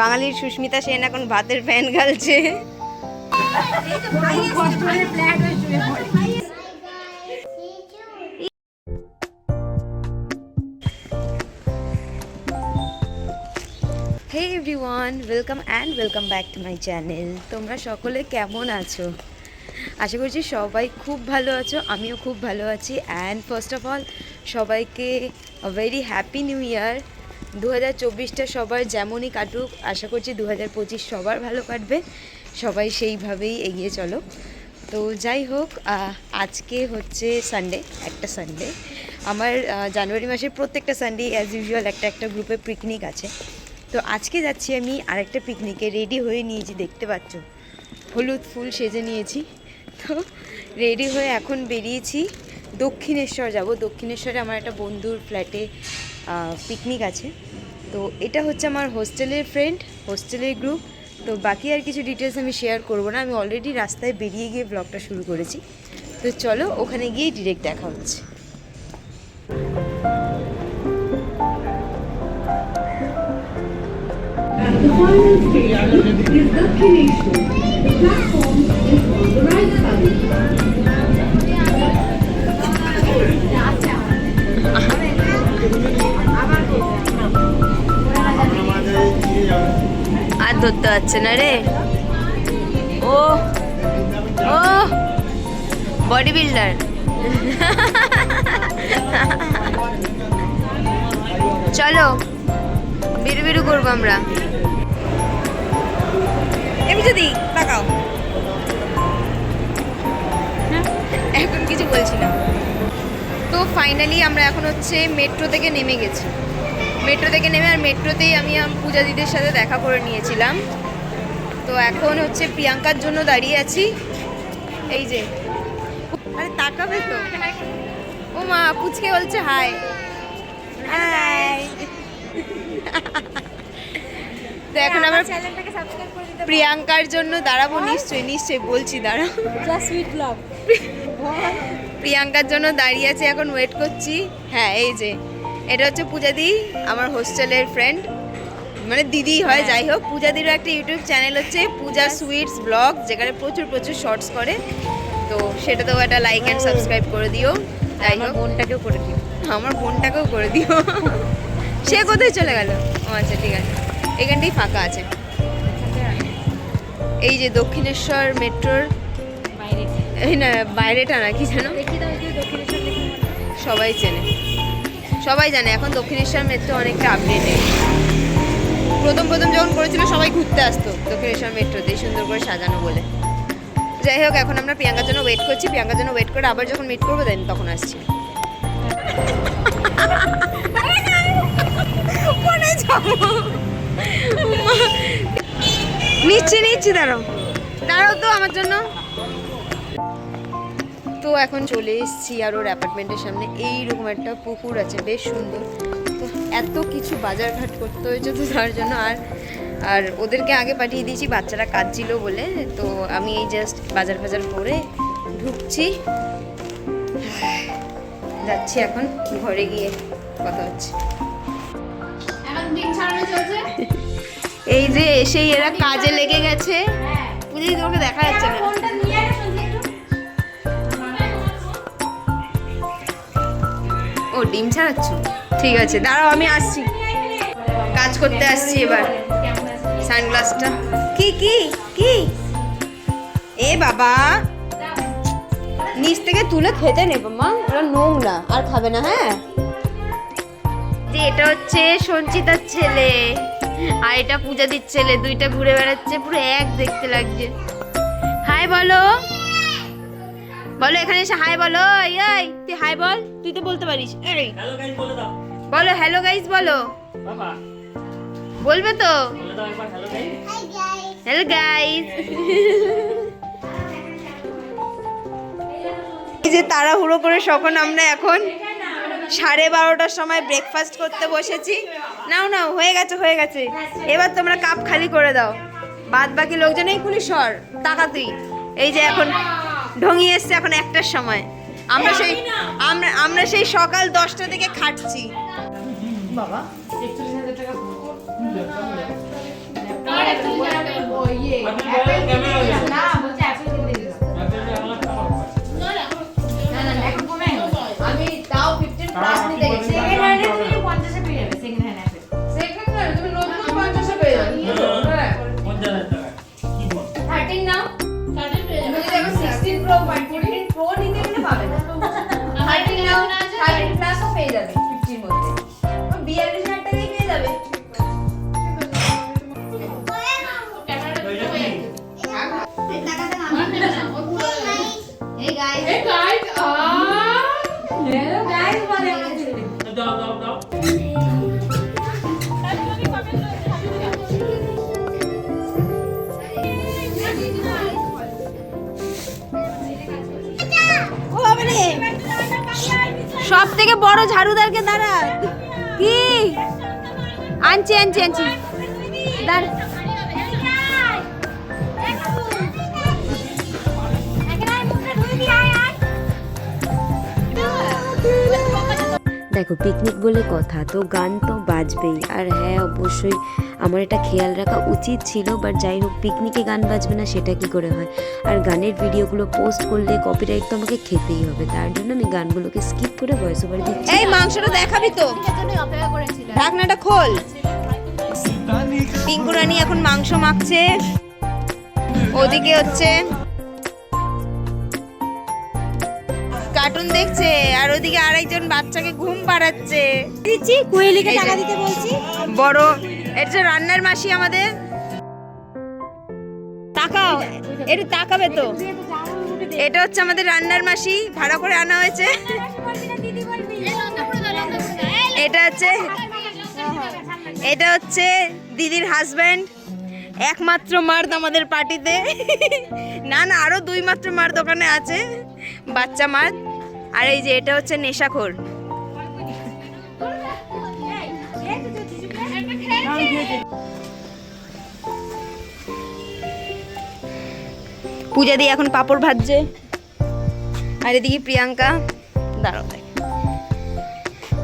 বাঙালির সুস্মিতা সেন এখন ভাতের fan গালছে। Hey everyone, welcome and welcome back to my channel. তোমরা সকলে কেমন আছো? আশা করছি সবাই খুব ভালো আছো, আমিও খুব ভালো আছি। অ্যান্ড ফার্স্ট অফ অল সবাইকে ভেরি হ্যাপি নিউ ইয়ার। 2024টা সবার যেমনই কাটুক, আশা করছি 2025 সবার ভালো কাটবে। সবাই সেইভাবেই এগিয়ে চলো। তো যাই হোক, আজকে হচ্ছে সানডে, একটা সানডে। আমার জানুয়ারি মাসের প্রত্যেকটা সানডে অ্যাজ ইউজুয়াল একটা গ্রুপে পিকনিক আছে। তো আজকে যাচ্ছি আমি আরেকটা পিকনিকে, রেডি হয়ে নিয়েছি, দেখতে পাচ্ছ হলুদ ফুল সেজে নিয়েছি। তো রেডি হয়ে এখন বেরিয়েছি, দক্ষিণেশ্বর যাব। দক্ষিণেশ্বরে আমার একটা বন্ধুর ফ্ল্যাটে পিকনিক আছে। তো এটা হচ্ছে আমার হোস্টেলের ফ্রেন্ড, হোস্টেলের গ্রুপ। তো বাকি আর কিছু ডিটেলস আমি শেয়ার করবো না, আমি অলরেডি রাস্তায় বেরিয়ে গিয়ে ব্লগটা শুরু করেছি। তো চলো ওখানে গিয়ে ডিরেক্ট দেখা হচ্ছে। The final station is Dakshineshwar. The platform is on the right side. আর ধরতে পারছে না রে, ও ও বডি বিল্ডার। চলো বিরু বিরু করবো আমরা। এমনি যদি তাকাও, এখন কিছু বলছি না। তো ফাইনালি আমরা এখন হচ্ছে মেট্রো থেকে নেমে গেছি। মেট্রো থেকে নেমে আর মেট্রোতেই আমি পূজা দিদির সাথে দেখা করে নিয়েছিলাম। তো এখন হচ্ছে প্রিয়াঙ্কার জন্য দাঁড়িয়ে আছি। এই যে, আরে তাকাবে তো, ও মা পুচকে বলছে হাই হাই। তো এখন আমরা চ্যানেলটাকে সাবস্ক্রাইব করে দিতে, প্রিয়াঙ্কার জন্য দাঁড়াবো। নিশ্চয়ই নিশ্চয়ই বলছি, দাঁড়াও। Just sweet vlog. প্রিয়াঙ্কার জন্য দাঁড়িয়ে আছি, এখন ওয়েট করছি। হ্যাঁ এই যে, এটা হচ্ছে পূজাদি, আমার হোস্টেলের ফ্রেন্ড, মানে দিদি হয়। যাই হোক, পূজাদিরও একটা ইউটিউব চ্যানেল হচ্ছে পূজা সুইটস ব্লগ, যেখানে প্রচুর প্রচুর শর্টস করে। তো সেটাতেও একটা লাইক অ্যান্ড সাবস্ক্রাইব করে দিও। যাই হোক, বোনটাকেও করে দিও, আমার বোনটাকেও করে দিও। সে কোথায় চলে গেল? ও আচ্ছা ঠিক আছে, এখানটাই ফাঁকা আছে। এই যে দক্ষিণেশ্বর মেট্রোর এই না বাইরেটা না কি যেন, সবাই চেনে, সবাই জানে এখন দক্ষিণেশ্বর মেট্রো অনেকটা আপডেটেড। প্রথম যখন করেছিল সবাই ঘুরতে আসতো দক্ষিণেশ্বর মেট্রোতে, সুন্দর করে সাজানো বলে। যাই হোক, এখন আমরা প্রিয়াঙ্কার জন্য ওয়েট করছি। প্রিয়াঙ্কার জন্য ওয়েট করে আবার যখন মিট করবো দেন তখন আসছি। নিচ্ছি দাঁড়াও তো আমার জন্য। তো এখন চলে এসেছি আর ওর অ্যাপার্টমেন্টের সামনে। এইরকম একটা পুকুর আছে, বেশ সুন্দর। তো এত কিছু বাজারঘাট করতে হয়েছে তো তার জন্য, আর ওদেরকে আগে পাঠিয়ে দিয়েছি, বাচ্চারা কাঁদছিল বলে। তো আমি এই জাস্ট বাজার করে ঢুকছি, যাচ্ছি এখন ঘরে গিয়ে কথা হচ্ছে। এই যে এসেই এরা কাজে লেগে গেছে। পুজো তোমাকে দেখা যাচ্ছে না। ও ডিম ছাড়াচ্ছ, ঠিক আছে দাঁড়াও আমি আসছি, কাজ করতে আসছি। এবার সানগ্লাসটা কি কি কি এ বাবা, নিচ থেকে তুলে খেতে নেবো মা, ওরা নোংরা আর খাবে না। হ্যাঁ, যে এটা হচ্ছে সঞ্চিতার ছেলে আর এটা পূজাদির ছেলে, দুইটা ঘুরে বেড়াচ্ছে, পুরো এক দেখতে লাগছে। হাই বলো, বলো এখানে এসে হাই বলো। এই তুই হাই বল, তুই তো বলতে পারিস। এই বলো হ্যালো গাইস, বলো বলবে তো, হ্যালো গাইস। এই যে তাড়াহুড়ো করে সখন আমরা এখন 12:30টার সময় ব্রেকফাস্ট করতে বসেছি। নাও হয়ে গেছে, এবার তোমরা কাপ খালি করে দাও, বাদ বাকি লোকজন এই খুলি সর টাকা তুই। এই যে এখন ঢঙি এসছে এখন 1টার সময়। আমরা সেই সকাল 10টা থেকে খাটছি। বাবা 41,000 টাকা আমি তাও 15 প্লাস নিতে গেছি। সেকেন্ড হ্যান্ডে তুমি 50 এ পেয়ে যাবে। সেকেন্ড হ্যান্ডে তুমি নতুন 50 এ পেয়ে যাবে। 50,000 টাকা কি বল 13 নাও 13 পেয়ে যাবে। তুমি দেখো 16 প্রো 14 প্রো নিতে গেলে পাবে না। 13 নাও 13 প্লাসও পেয়ে যাবে 50 মধ্যে। 42,000 টাকায় পেয়ে যাবে। Hey guys. Hey guys. Hello guys. দাও সব থেকে বড় ঝাড়ুদারকে দাঁড়া। কি আনছি দাঁড়। দেখো পিকনিক বলে কথা, তো গান তো বাজবেই। আর হ্যাঁ অবশ্যই আমার এটা খেয়াল রাখা উচিত ছিল, বাট যাই হোক পিকনিকে গান বাজবে না সেটা কি করে হয়। আর গানের ভিডিওগুলো পোস্ট করলে কপিরাইট তো আমাকে খেতেই হবে, তার জন্য আমি গানগুলোকে স্কিপ করে ভয়েস ওভার দিচ্ছি। এই মাংসটা দেখাবি তো, ঢাকনাটা খোল। পিঙ্কু রানী এখন মাংস মাখছে, ওদিকে হচ্ছে কার্টুন দেখছে, আর ওদিকে আরেকজন বাচ্চাকে ঘুম পাড়াচ্ছে। দিচ্ছি কোয়েলিকে টাকা দিতে বলছি। বড় এটা রান্নার মাসি আমাদের। তাকাও, এটা তাকাবে তো। এটা হচ্ছে আমাদের রান্নার মাসি, ভাড়া করে আনা হয়েছে। এটা হচ্ছে দিদির হাজব্যান্ড, একমাত্র মার্দ আমাদের পার্টিতে। না আরো 2 মাত্র মার্দ দোকানে আছে, বাচ্চা মার্দ। আর এই যে এটা হচ্ছে নেশাখোর। পূজা দিয়ে এখন পাপড় ভাজছে, আর এদিকে প্রিয়াঙ্কা দাঁড়াও।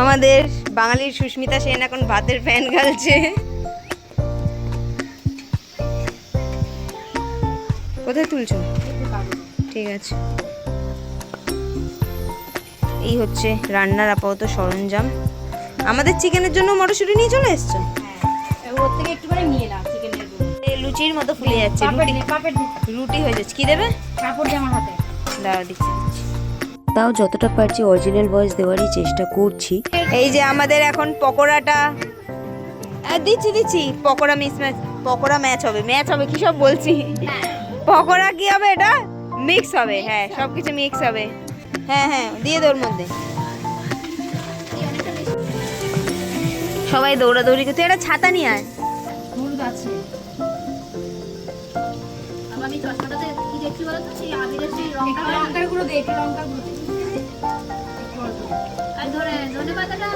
আমাদের বাঙালির সুস্মিতা সেন এখন ভাতের ফ্যান গালছে। কোথায় তুলছো? ঠিক আছে। এই হচ্ছে রান্নার আপাতত সরঞ্জাম। আমাদের চিকেনের জন্য মটরশুঁটি নিয়ে চলে এসছো? ওর থেকে একটুখানি নিয়ে নাও চিকেনের গুঁড়ো। লুচির মতো ফুলে যাচ্ছে, রুটি হয়ে যাচ্ছে। কি দেবে? কাপড় দিয়ে আমার হাতে দাঁড়া দিচ্ছি। তাও যতটা পারছি অরিজিনাল ভয়েস দেওয়ারই চেষ্টা করছি। এই যে আমাদের এখন পকোড়াটা দিচ্ছি। পকোড়া ম্যাচ হবে কি সব বলছি। পকোড়া কি হবে? এটা মিক্স হবে। হ্যাঁ সবকিছু মিক্স হবে। হ্যাঁ দিয়ে দে ওর মধ্যে। সবাই দৌড়াদৌড়ি করতে। একটা ছাতা নিয়ে আয়। হলুদ আছে। আমি চশমাটাতে কি দেখছি বলো তো, সেই আবিরের সেই লঙ্কার গুঁড়ো দে, একটু লঙ্কার গুঁড়ো দে। আর ধনে পাতাটা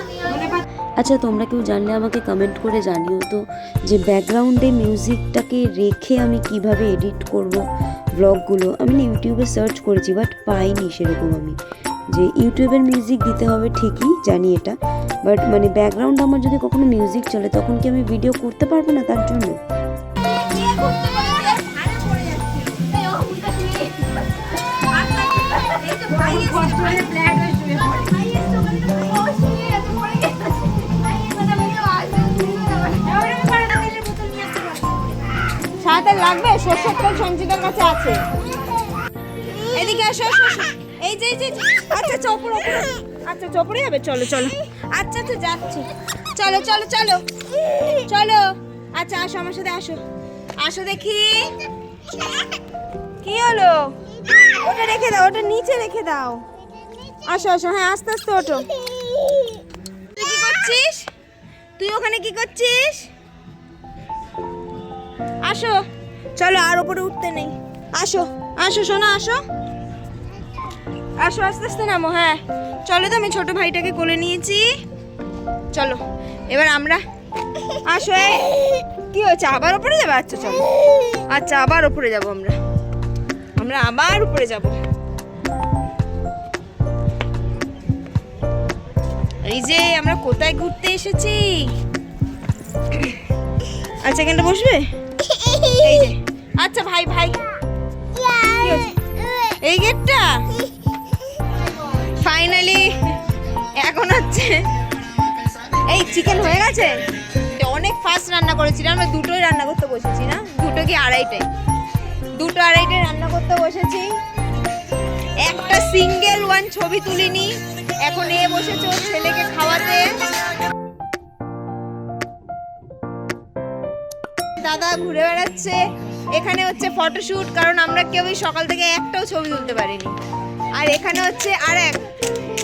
আচ্ছা তোমরা কেউ জানলে আমাকে কমেন্ট করে জানিও তো, যে ব্যাকগ্রাউন্ডে মিউজিকটাকে রেখে আমি কিভাবে এডিট করব ব্লগগুলো। আমি ইউটিউবে সার্চ করেছি বাট পাইনি সেরকম। আমি যে ইউটিউবের মিউজিক দিতে হবে ঠিকই জানি এটা, বাট মানে ব্যাকগ্রাউন্ড আমার যদি কখনো মিউজিক চলে তখন কি আমি ভিডিও করতে পারবো না তার জন্য? সাথে লাগবে সরষের তেল সঞ্চিতার কাছে আছে। এদিকে আসো। এই যে আচ্ছা চপড়ে হবে। চলো আচ্ছা যাচ্ছি। চলো আচ্ছা আসো আমার সাথে আসো দেখি কি হলো। ওটা রেখে দাও, ওটা নিচে রেখে দাও। আসো হ্যাঁ আস্তে ওঠো। তুই কি করছিস? তুই ওখানে কি করছিস? আসো চলো, আর উপরে উঠতে নেই। আসো সোনা আসো আস্তে নামো। হ্যাঁ চলো তো, আমি ছোট ভাইটাকে কোলে নিয়েছি। চলো এবার আমরা আসো। কি হয়েছে, আবার উপরে যাবে? আচ্ছা চলো, আচ্ছা আবার উপরে যাবো আমরা, আমরা আবার উপরে যাব। এই যে আমরা কোথায় ঘুরতে এসেছি। আচ্ছা এখানটা বসবে, এই যে। আচ্ছা ভাই ভাই কি হয়েছে? এই গেটটা ফাইনালি এখন হচ্ছে এই চিকেন হয়ে গেছে। অনেক ফাস্ট রান্না করেছিলাম, আমরা দুটোই রান্না করতে বসেছি না, দুটো কি আড়াইটায়, দুটো আড়াইটায় রান্না করতে বসেছি। একটা সিঙ্গেল ওয়ান ছবি তুলিনি। এখন এ বসেছে ওর ছেলেকে খাওয়াতে। দাদা ঘুরে বেড়াচ্ছে। এখানে হচ্ছে ফটোশুট, কারণ আমরা কেউই সকাল থেকে একটাও ছবি তুলতে পারিনি। আর এখানে হচ্ছে আর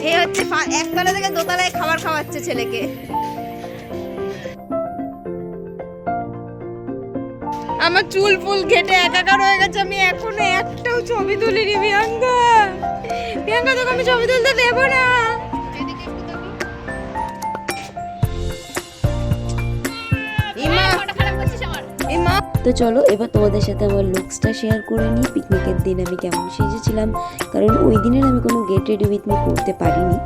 এ হচ্ছে একতলা থেকে দোতলায় খাবার খাওয়াচ্ছে ছেলেকে। আমার চুল ফুল ঘেটে একাকার হয়ে গেছে, আমি এখনো একটাও ছবি তুলিনি। প্রিয়াঙ্কা, প্রিয়াঙ্কা তোকে আমি ছবি তুলতে দেবো না। তো চলো এবার তোমাদের সাথে আমার লুকসটা শেয়ার করে নিই। পিকনিকের দিন আমি কেমন সেজেছিলাম, কারণ ওই দিনের আমি কোনো গেট রেডি উইথ মি করতে পারিনি।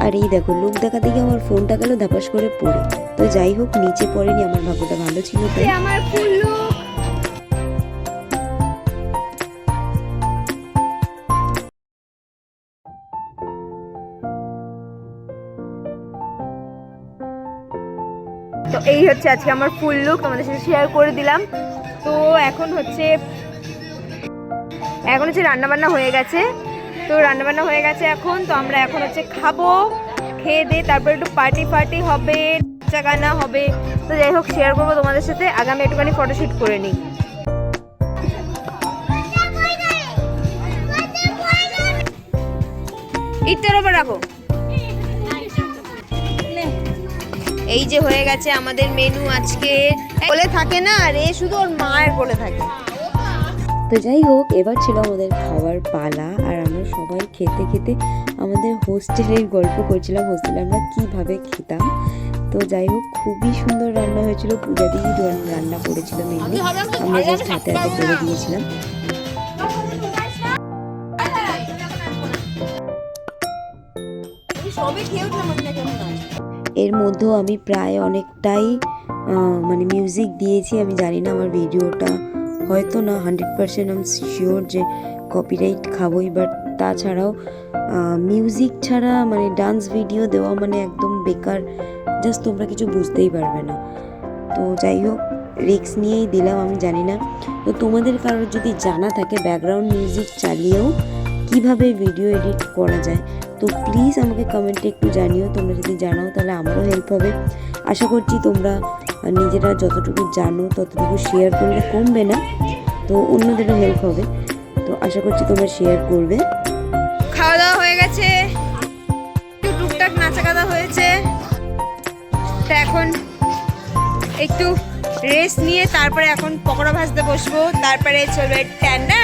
আর এই দেখো লুক দেখাতে গিয়ে আমার ফোনটা গেল ধাপাস করে পড়ে। তো যাই হোক, নিচে পড়েনি, আমার ভাগ্যটা ভালো ছিল তাই। আমার ফুল লুক। তো এই হচ্ছে আজকে আমার ফুল লুক, তোমাদের সাথে শেয়ার করে দিলাম। তো এখন হচ্ছে রান্না বান্না হয়ে গেছে। তো রান্না বান্না হয়ে গেছে এখন। তো আমরা এখন হচ্ছে খাবো, খেয়ে দিয়ে তারপর একটু পার্টি হবে, নাচা গানা হবে। তো যাই হোক শেয়ার করবো তোমাদের সাথে। আগে আমি একটুখানি ফটোশুট করে নিই। ইটটার ওপর রাখো। এই যে হয়ে গেছে আমাদের মেনু আজকে। কোলে থাকে না, আর এ শুধু ওর মায়ের কোলে থাকে। তো যাই হোক, এবার ছিল আমাদের খাবার পালা। আর আমরা সবাই খেতে খেতে আমাদের হোস্টেলের গল্প করছিলাম, হোস্টেলে আমরা কীভাবে খেতাম। তো যাই হোক, খুবই সুন্দর রান্না হয়েছিল। পূজা দিদি রান্না করেছিল মেনলি, আমরা জাস্ট হাতে হাতে করে দিয়েছিলাম। এর মধ্যেও আমি প্রায় অনেকটাই মানে মিউজিক দিয়েছি। আমি জানি না আমার ভিডিওটা হয়তো না 100% আমি শিওর যে কপিরাইট খাবোই, বাট তাছাড়াও মিউজিক ছাড়া মানে ডান্স ভিডিও দেওয়া মানে একদম বেকার, জাস্ট তোমরা কিছু বুঝতেই পারবে না। তো যাই হোক, রিস্ক নিয়েই দিলাম। আমি জানি না, তো তোমাদের কারোর যদি জানা থাকে ব্যাকগ্রাউন্ড মিউজিক চালিয়েও কিভাবে ভিডিও এডিট করা যায়, তো প্লিজ আমাকে কমেন্টে একটু জানিও। তোমরা যদি জানাও তাহলে আমারও হেল্প হবে। আশা করছি তোমরা নিজেরা যতটুকু জানো ততটুকু শেয়ার করলে কমবে না, তো অন্যদেরও হেল্প হবে। তো আশা করছি তোমরা শেয়ার করবে। খাওয়া দাওয়া হয়ে গেছে, একটু টুকটাক নাচা গাদা হয়েছে। তো এখন একটু রেস্ট নিয়ে তারপরে এখন পকোড়া ভাজতে বসবো। তারপরে চলবে টান্ডা।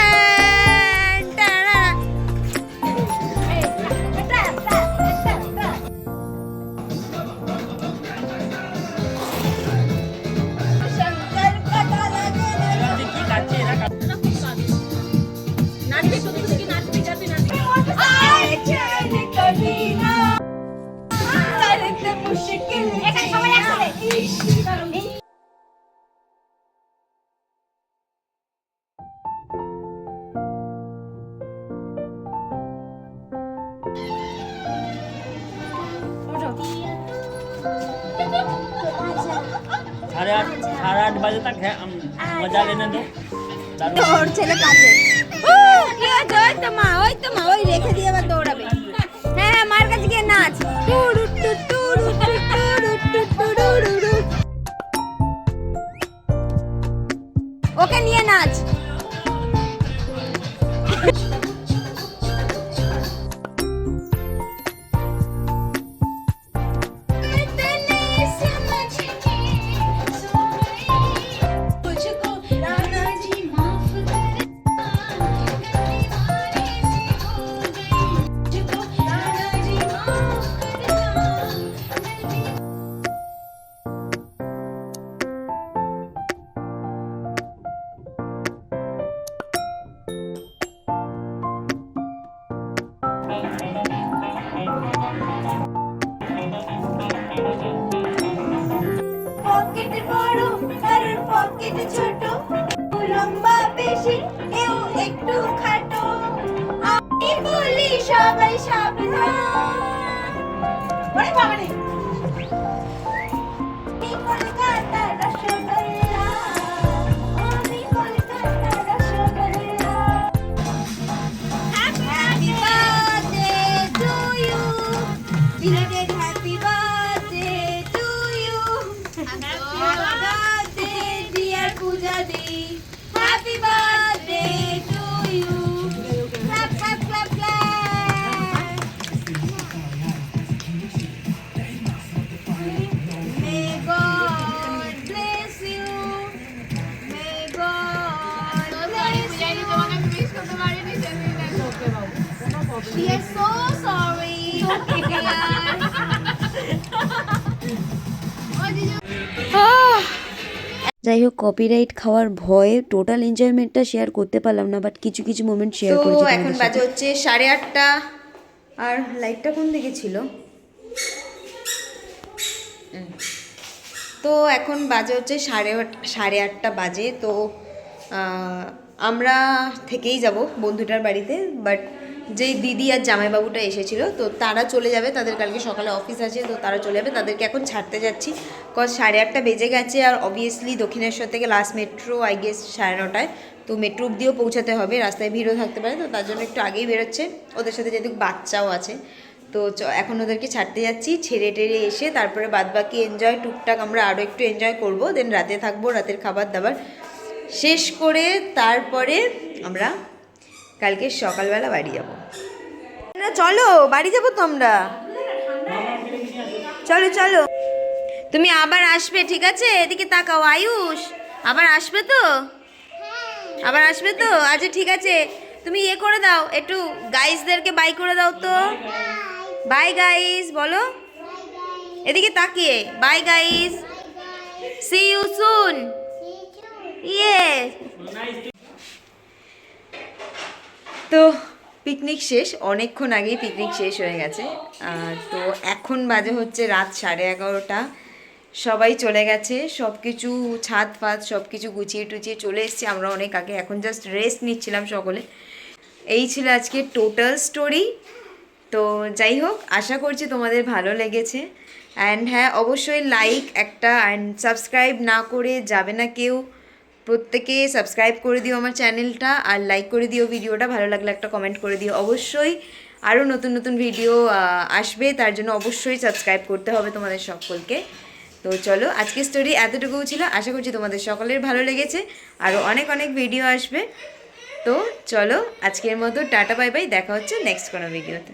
साढ़े आठ बजे तक है, हम मजा लेने दो। ওর ছেলে কাছে কি আছে? ওই তো মা, ওই রেখে দিয়ে আবার দৌড়াবে। হ্যাঁ, মার কাছে গিয়ে নাচ। ওকে নিয়ে নাচ। লম্বা বেশি কেউ একটু খাটো আমি বলি সবাই সাবধান ওরে বাবা রে আমি কলকাতার রসগোল্লা আমি কলকাতার rasgulla Happy birthday to you belated happy birthday to you happy birthday dear Pooja Di happy birthday to you clap clap clap clap may God bless you may God bless you we are so sorry যাই হোক copyright খাওয়ার ভয়ে total এনজয়মেন্টটা share করতে পারলাম না, but কিছু কিছু moment share তো করেছি এখন তোমাদের বাজে সাথে। হচ্ছে 8:30 আর লাইটটা কোন দিকে ছিল তো এখন বাজে হচ্ছে 8:30 বাজে। তো আমরা থেকেই যাব বন্ধুটার বাড়িতে, বাট যেই দিদি আর জামাইবাবুটা এসেছিল তো তারা চলে যাবে, তাদের কালকে সকালে অফিস আছে তো তারা চলে যাবে, তাদেরকে এখন ছাড়তে যাচ্ছি। 8:30 বেজে গেছে আর অবভিয়াসলি দক্ষিণেশ্বর থেকে লাস্ট মেট্রো আই গেস 9:30, তো মেট্রো অব্দিও পৌঁছাতে হবে, রাস্তায় ভিড়ও থাকতে পারে, তো তার জন্য একটু আগেই বেরোচ্ছে। ওদের সাথে যেহেতু বাচ্চাও আছে তো এখন ওদেরকে ছাড়তে যাচ্ছি। ছেড়ে টেড়ে এসে তারপরে বাদবাকি এনজয় টুকটাক আমরা আরও একটু এনজয় করব, দেন রাতে থাকবো, রাতের খাবার দাবার শেষ করে তারপরে আমরা কালকে সকালবেলা বাড়ি যাব। না চলো বাড়ি যাবো তো আমরা, চলো চলো। তুমি আবার আসবে ঠিক আছে, এদিকে তাকাও আয়ুষ, আবার আসবে তো, আবার আসবে তো? আচ্ছা ঠিক আছে, তুমি ইয়ে করে দাও, একটু গাইসদেরকে বাই করে দাও তো। বাই গাইস বলো, এদিকে তাকিয়ে bye guys, see you soon. Yes. তো পিকনিক শেষ, অনেকক্ষণ আগেই পিকনিক শেষ হয়ে গেছে। তো এখন বাজে হচ্ছে রাত 11:30, সবাই চলে গেছে, সব কিছু ছাদ ফাদ সব কিছু গুছিয়ে টুচিয়ে চলে এসেছি আমরা অনেক আগে, এখন জাস্ট রেস্ট নিচ্ছিলাম সকলে। এই ছিল আজকে টোটাল স্টোরি। তো যাই হোক, আশা করছি তোমাদের ভালো লেগেছে। অ্যান্ড হ্যাঁ অবশ্যই লাইক একটা, অ্যান্ড সাবস্ক্রাইব না করে যাবে না কেউ, প্রত্যেকে সাবস্ক্রাইব করে দিও আমার চ্যানেলটা, আর লাইক করে দিও ভিডিওটা, ভালো লাগলে একটা কমেন্ট করে দিও। অবশ্যই আরও নতুন নতুন ভিডিও আসবে, তার জন্য অবশ্যই সাবস্ক্রাইব করতে হবে তোমাদের সকলকে। তো চলো আজকের স্টোরি এতটুকুও ছিল, আশা করছি তোমাদের সকলের ভালো লেগেছে, আরও অনেক অনেক ভিডিও আসবে। তো চলো আজকের মতো টাটা বাই বাই, দেখা হচ্ছে নেক্সট কোনো ভিডিওতে।